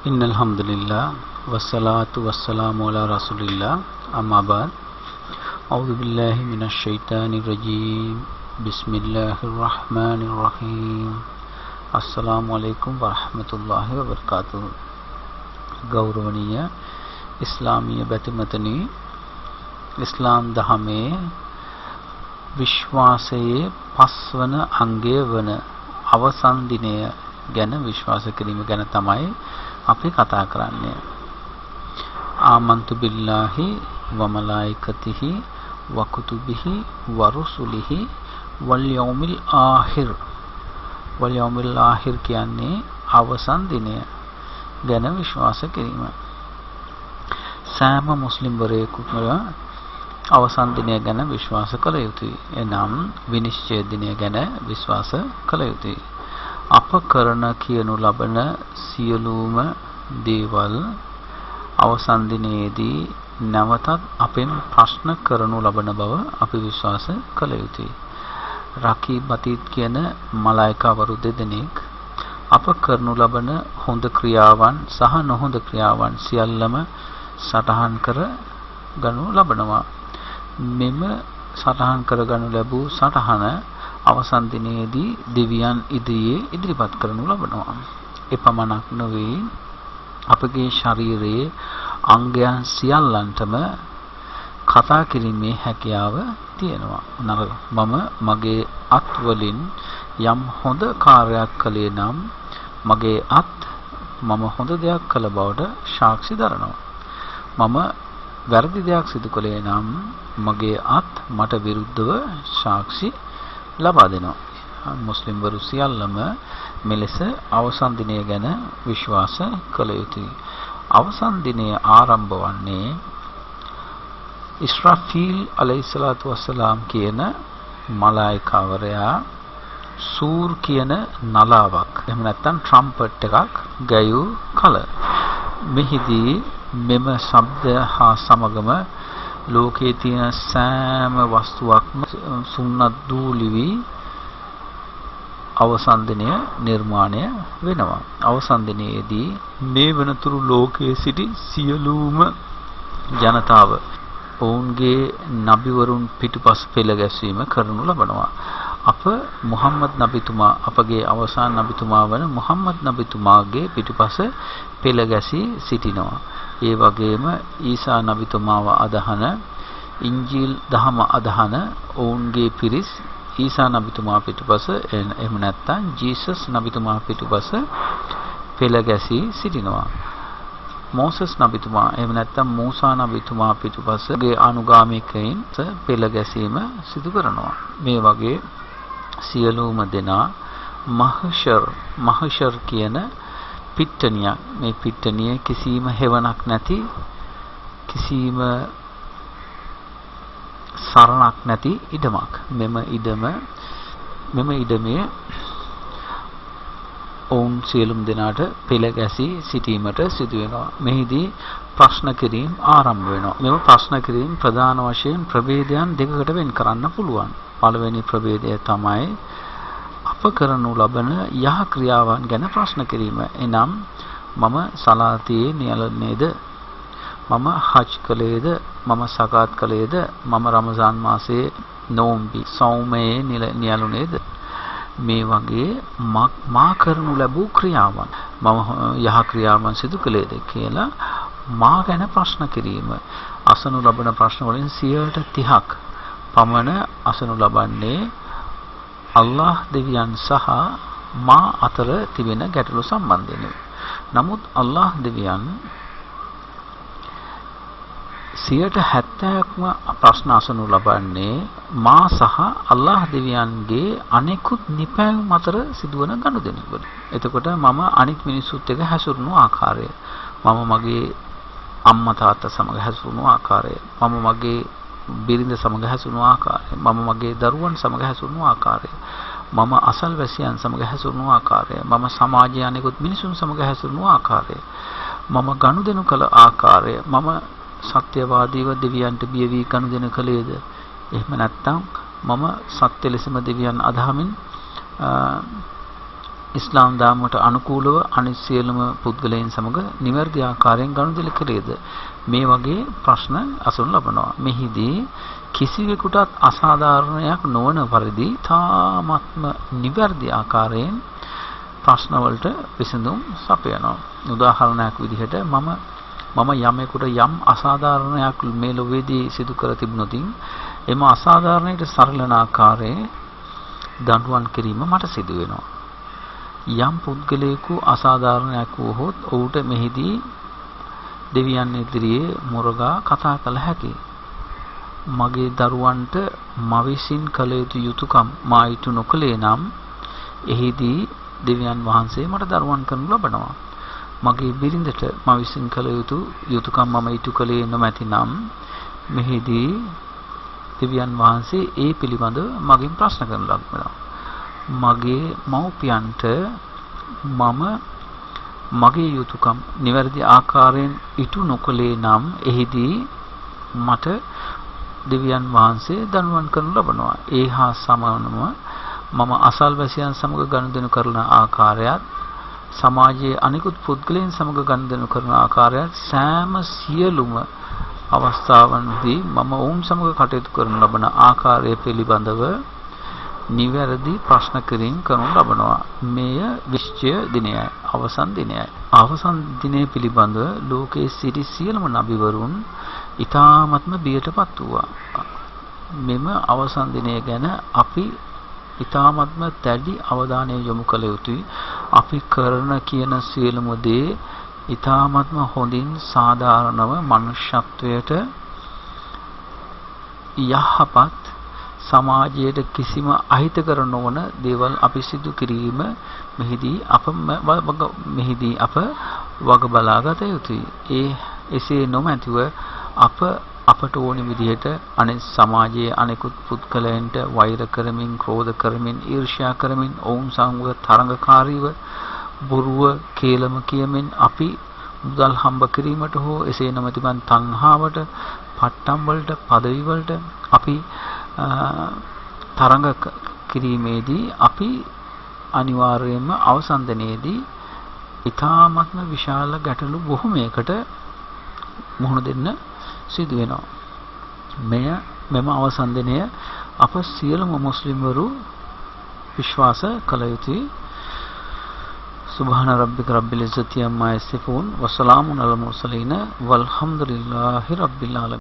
Innal hamdalillah wassalatu wassalamu ala rasulillah amma ba'd. A'udzu billahi minasy syaithanir rajim. Bismillahirrahmanirrahim. Assalamualaikum warahmatullahi wabarakatuh. ගෞරවනීය ඉස්ලාමීය බැතිමතනි, ඉස්ලාම් දහමේ විශ්වාසයේ පස්වන අංගය වන අවසන් දිනය ගැන විශ්වාස කිරීම ගැන තමයි අපි කතා කරන්නේ. ආමන්තු බිල්ලාහි ව මලායිකතිහි ව කුතුබිහි ව රුසුලිහි වල් යෞමිල් ආඛිර්. වල් යෞමිල් ආඛිර් කියන්නේ අවසන් දිනය ගැන විශ්වාස කිරීම. සෑම මුස්ලිම්වරයෙකුම අවසන් දිනය ගැන විශ්වාස කළ යුතුයි. එනම් විනිශ්චය දිනය ගැන විශ්වාස කළ යුතුයි. අප කරන කියනු ලබන සියලුම දේවල් අවසන් දිනයේදී නැවතත් අපෙන් ප්‍රශ්න කරනු ලබන බව අපි විශ්වාස කළ යුතුයි. රකීබ් අතීත් කියන මලායිකාවරු දෙදෙනෙක් අප කරනු ලබන හොඳ ක්‍රියාවන් සහ නොහොඳ ක්‍රියාවන් සියල්ලම සටහන් කර ගනු ලබනවා. මෙම සටහන් කරගනු ලැබූ සටහන අවසන් දිනයේදී දෙවියන් ඉදිරිපත් කරනු ලබනවා. එපමණක් නොවේ, අපගේ ශරීරයේ අංගයන් සියල්ලන්ටම කතා කිරීමේ හැකියාව තියෙනවා. මම මගේ අත් වලින් යම් හොඳ කාර්යයක් කළේ නම් මගේ අත් මම හොඳ දෙයක් කළ බවට සාක්ෂි දරනවා. මම වැරදි දෙයක් සිදු කළේ නම් මගේ අත් මට විරුද්ධව සාක්ෂි ලබා දෙනවා. මුස්ලිම්වරු සියල්ලම මෙලෙස අවසන් දිනය ගැන විශ්වාස කළ යුතුයි. අවසන් දිනය ආරම්භ වන්නේ ඉස්රාෆීල් අලයිහිස්සලාතු වස්සලාම් කියන මලායිකාවරයා සූර් කියන නලාවක්, එහෙම නැත්නම් ට්‍රම්පට් එකක් ගැයූ කල. මෙහිදී මෙම ශබ්ද හා සමගම ලෝකයේ තියෙන සෑම වස්තුවක්ම සුන්නත් දූලි වී අවසන් දිනය නිර්මාණය වෙනවා. අවසන් දිනයේදී මේ වෙනතුරු ලෝකයේ සිටි සියලුම ජනතාව ඔවුන්ගේ නබිවරුන් පිටුපස පෙළ ගැස්වීම කරනු ලබනවා. අප මුහම්මද් නබිතුමා, අපගේ අවසාන නබිතුමා වන මුහම්මද් නබිතුමාගේ පිටුපස පෙළ ගැසී සිටිනවා. ඒ වගේම ඊසා නබිතුමාව අදහන, ඉන්ජීල් දහම අදහන ඔවුන්ගේ පිරිස් ඊසා නබිතුමා පිටුපස, එහෙම නැත්නම් ජීසස් නබිතුමා පිටුපස පෙළ ගැසී සිටිනවා. මෝසස් නබිතුමා, එහෙම නැත්නම් මූසා නබිතුමා පිටුපසගේ අනුගාමිකයින් පෙළ ගැසීම සිදු කරනවා. මේ වගේ සියලුම දෙනා මහෂර් කියන පිට්ටනියක්, මේ පිට්ටනිය කිසිම හෙවණක් නැති, කිසිම සරණක් නැති ඉඩමක්. මෙම ඉඩමේ ඔවුන් සියලුම දෙනාට පෙළ ගැසී සිටීමට සිදු වෙනවා. මෙහිදී ප්‍රශ්න කිරීම ආරම්භ වෙනවා. මෙම ප්‍රශ්න කිරීම ප්‍රධාන වශයෙන් ප්‍රභේදයන් දෙකකට වෙන් කරන්න පුළුවන්. පළවෙනි ප්‍රභේදය තමයි අප කරනු ලබන යහ ක්‍රියාවන් ගැන ප්‍රශ්න කිරීම. එනම් මම සලාතියේ නියැලුනේද, මම හජ් කළේද, මම සකාත් කළේද, මම රමසාන් මාසයේ නෝම්බි සෞමයේ නියැලුනේද, මේ වගේ මා කරනු ලැබූ ක්‍රියාවන්, මම යහ ක්‍රියාවන් සිදු කළේද කියලා මා ගැන ප්‍රශ්න කිරීම. අසනු ලබන ප්‍රශ්න වලින් 30% පමණ අසනු ලබන්නේ අල්ලාහ් දෙවියන් සහ මා අතර තිබෙන ගැටලු සම්බන්ධයෙන්. නමුත් අල්ලාහ් දෙවියන් 70%ක්ම ප්‍රශ්න අසනු ලබන්නේ මා සහ අල්ලාහ් දෙවියන්ගේ අනෙකුත් නිපැයුම් අතර සිදුවන ගනුදෙනුවල. එතකොට මම අනිත් මිනිස්සුත් එක්ක හැසිරුණු ආකාරය, මම මගේ අම්මා තාත්තා සමග හැසිරුණු ආකාරය, මම මගේ බිරිඳ සමග හැසිරුණු ආකාරය, මම මගේ දරුවන් සමග හැසිරුණු ආකාරය, මම අසල්වැසියන් සමග හැසිරුණු ආකාරය, මම සමාජයේ අනෙකුත් මිනිසුන් සමග හැසිරුණු ආකාරය, මම ගනුදෙනු කළ ආකාරය, මම සත්‍යවාදීව දෙවියන්ට බිය වී ගනුදෙනු කළේද, එහෙම නැත්නම් මම සත්‍ය ලෙසම දෙවියන් අදහමින් ඉස්ලාම් ධර්මයට අනුකූලව අනිත් සියලුම පුද්ගලයන් සමග නිවැරදි ආකාරයෙන් ගනුදෙනු කෙරේද? මේ වගේ ප්‍රශ්න අසුන් ලබනවා. මෙහිදී කිසිවෙකුටත් අසාධාරණයක් නොවන පරිදි තාමත්ම නිවැරදි ආකාරයෙන් ප්‍රශ්න වලට විසඳුම් සපයනවා. උදාහරණයක් විදිහට මම යමෙකුට යම් අසාධාරණයක් මේ ලෝකයේදී සිදු කර තිබුණොත් එම අසාධාරණයට සරලන ආකාරයේ දඬුවම් කිරීම මට සිදු වෙනවා. යම් පුද්ගලයෙකු අසාධාරණයක් වුවහොත් ඔහුට මෙහිදී දෙවියන් ඉදිරියේ මුරගා කතා කළ හැකියි. මගේ දරුවන්ට මවිසින් කළ යුතු යුතුයකම් මා ඉටු නොකළේ නම් එහිදී දෙවියන් වහන්සේ මට දරුවන් කරනු ලබනවා. මගේ බිරිඳට මවිසින් කළ යුතු යුතුයකම් මම ඉටු කළේ නොමැති නම් මෙහිදී දෙවියන් වහන්සේ ඒ පිළිබඳව මගෙන් ප්‍රශ්න කරනු ලබනවා. මගේ මව්පියන්ට මම මගේ යුතුයකම් නිවැරදි ආකාරයෙන් ඉටු නොකළේ නම් එහිදී මට දෙවියන් වහන්සේ දඬුවම් කරනු ලබනවා. ඒ හා සමානව මම අසල්වැසියන් සමග ගනුදෙනු කරන ආකාරයත් සමාජයේ අනිකුත් පුද්ගලයන් සමග ගනුදෙනු කරන ආකාරයත් සෑම සියලුම අවස්ථාවන්දී මම ඔවුන් සමග කටයුතු කරන ලබන ආකාරය පිළිබඳව නිවැරදි ප්‍රශ්න කිරීම කරනු ලබනවා. මෙය විශ්චය දිනයයි, අවසන් දිනයයි. අවසන් දිනය පිළිබඳව ලෝකයේ සිටි සියලුම නබිවරුන් ඊ타ත්ම බියටපත් වූවා. මෙම අවසන් දිනය ගැන අපි ඊ타ත්ම දැඩි අවධානය යොමු කළ යුතුයි. අපි කරන කියන සියලුම දේ ඊ타ත්ම හොඳින් සාධාරණව මනුෂ්‍යත්වයට යහපත් සමාජයට කිසිම අහිතකර නොවන දේවල් අපි සිදු කිරීම මෙහිදී අප වග බලාගත යුතුයි. එසේ නොමැතිව අපට ඕන විදිහට අනෙක් සමාජයේ අනෙකුත් පුද්ගලයන්ට වෛර කරමින්, ක්‍රෝධ කරමින්, ඊර්ෂ්‍යා කරමින්, ඔවුන් සමග තරඟකාරීව බොරුව කේලම කියමින් අපි මුදල් හම්බ කිරීමට හෝ එසේ නොමැතිනම් තණ්හාවට, පට්ටම් වලට, පදවි වලට අපි තරඟ කිරීමේදී අපි අනිවාර්යයෙන්ම අවසන් දිනේදී ඊ타ත්ම විශාල ගැටලු බොහොමයකට මුහුණ දෙන්න සිදු වෙනවා. මෙම අවසන් දිනය අප සියලුම මුස්ලිම්වරු විශ්වාස කළ යුතුයි. සුබ්හාන රබ්බික රබ්බිල් ඉස්සති අම්මා යසිෆූන් වසලාමුන් අලල් මුර්සලීන වල්හම්දුලිල්ලාහි රබ්බිල් ආලමීන්.